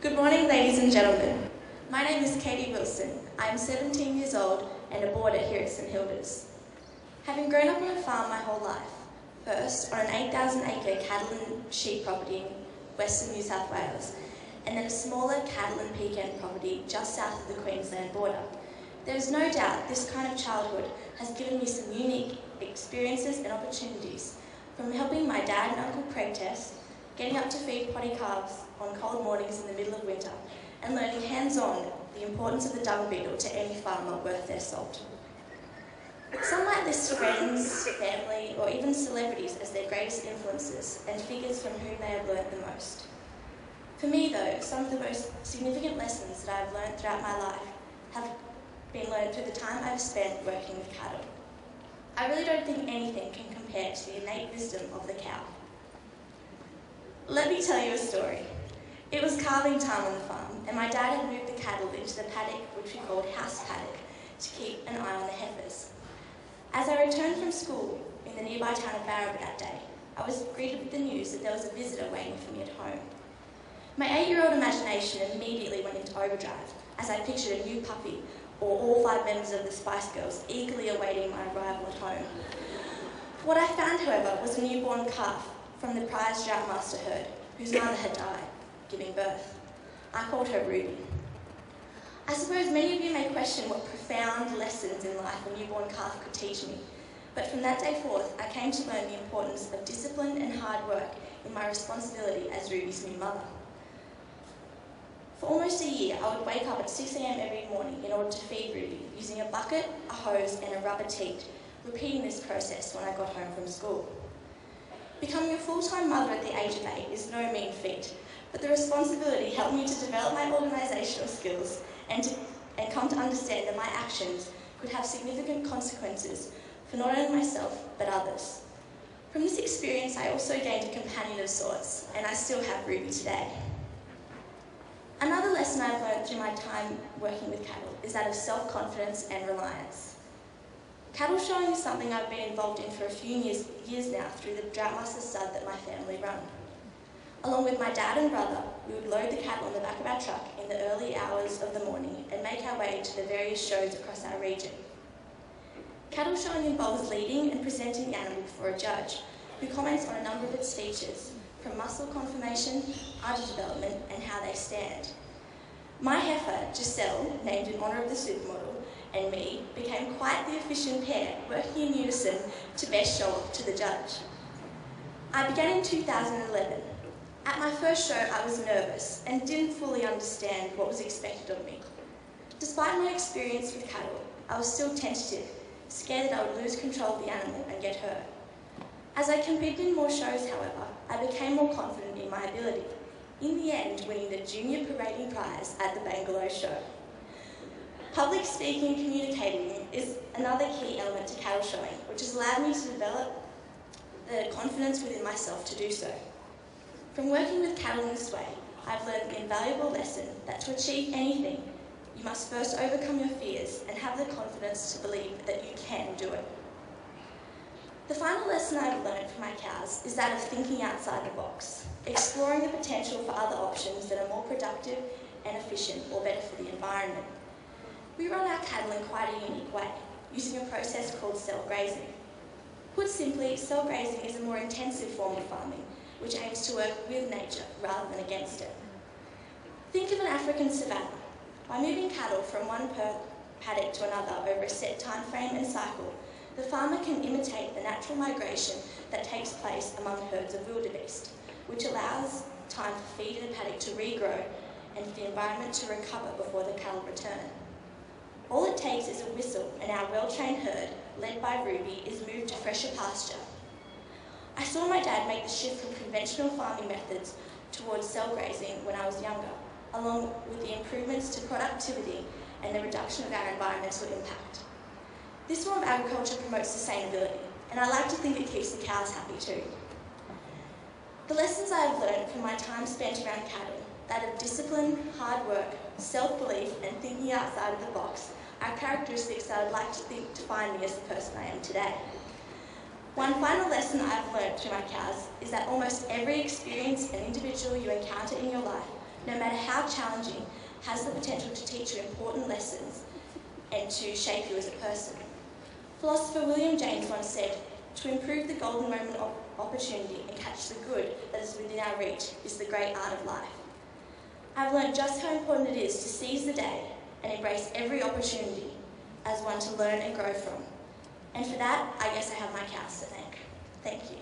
Good morning, ladies and gentlemen. My name is Katie Wilson. I am 17 years old and a boarder here at St Hilda's. Having grown up on a farm my whole life, first on an 8,000-acre cattle and sheep property in western New South Wales, and then a smaller cattle and pecan property just south of the Queensland border, there is no doubt this kind of childhood has given me some unique experiences and opportunities, from helping my dad and Uncle Craig test, getting up to feed potty calves on cold mornings in the middle of winter, and learning hands-on the importance of the dung beetle to any farmer worth their salt. Some might list friends, family, or even celebrities as their greatest influences and figures from whom they have learnt the most. For me though, some of the most significant lessons that I have learnt throughout my life have been learned through the time I've spent working with cattle. I really don't think anything can compare to the innate wisdom of the cow. Let me tell you a story. It was calving time on the farm, and my dad had moved the cattle into the paddock, which we called house paddock, to keep an eye on the heifers. As I returned from school in the nearby town of Barraba that day, I was greeted with the news that there was a visitor waiting for me at home. My 8-year-old imagination immediately went into overdrive as I pictured a new puppy or all 5 members of the Spice Girls eagerly awaiting my arrival at home. What I found, however, was a newborn calf from the prized Droughtmaster herd, whose mother had died, giving birth. I called her Ruby. I suppose many of you may question what profound lessons in life a newborn calf could teach me, but from that day forth, I came to learn the importance of discipline and hard work in my responsibility as Ruby's new mother. For almost a year, I would wake up at 6 a.m. every morning in order to feed Ruby, using a bucket, a hose, and a rubber teat, repeating this process when I got home from school. Becoming a full-time mother at the age of 8 is no mean feat, but the responsibility helped me to develop my organisational skills and come to understand that my actions could have significant consequences for not only myself, but others. From this experience, I also gained a companion of sorts, and I still have Ruby today. Another lesson I've learned through my time working with cattle is that of self-confidence and reliance. Cattle showing is something I've been involved in for a few years now through the Droughtmaster stud that my family run. Along with my dad and brother, we would load the cattle on the back of our truck in the early hours of the morning and make our way to the various shows across our region. Cattle showing involves leading and presenting the animal before a judge, who comments on a number of its features, from muscle conformation, udder development, and how they stand. My heifer, Giselle, named in honour of the supermodel, and me became quite the efficient pair, working in unison to best show off to the judge. I began in 2011. At my first show, I was nervous and didn't fully understand what was expected of me. Despite my experience with cattle, I was still tentative, scared that I would lose control of the animal and get hurt. As I competed in more shows, however, I became more confident in my ability, in the end winning the Junior Parading Prize at the Bangalore show. Public speaking and communicating is another key element to cattle showing, which has allowed me to develop the confidence within myself to do so. From working with cattle in this way, I've learned the invaluable lesson that to achieve anything, you must first overcome your fears and have the confidence to believe that you can do it. The final lesson I've learned from my cows is that of thinking outside the box, exploring the potential for other options that are more productive and efficient or better for the environment. We run our cattle in quite a unique way, using a process called cell grazing. Put simply, cell grazing is a more intensive form of farming, which aims to work with nature rather than against it. Think of an African savanna. By moving cattle from one paddock to another over a set time frame and cycle, the farmer can imitate the natural migration that takes place among herds of wildebeest, which allows time for feed in the paddock to regrow and for the environment to recover before the cattle return. All it takes is a whistle and our well-trained herd, led by Ruby, is moved to fresher pasture. I saw my dad make the shift from conventional farming methods towards cell grazing when I was younger, along with the improvements to productivity and the reduction of our environmental impact. This form of agriculture promotes sustainability, and I like to think it keeps the cows happy too. The lessons I have learned from my time spent around cattle, that of discipline, hard work, self-belief, and thinking outside of the box, are characteristics that I'd like to think define me as the person I am today. One final lesson I've learned through my cows is that almost every experience and individual you encounter in your life no matter how challenging, has the potential to teach you important lessons and to shape you as a person. Philosopher William James once said, "To improve the golden moment of opportunity and catch the good that is within our reach is the great art of life." I've learned just how important it is to seize the day and embrace every opportunity as one to learn and grow from. And for that, I guess I have my cows to thank. Thank you.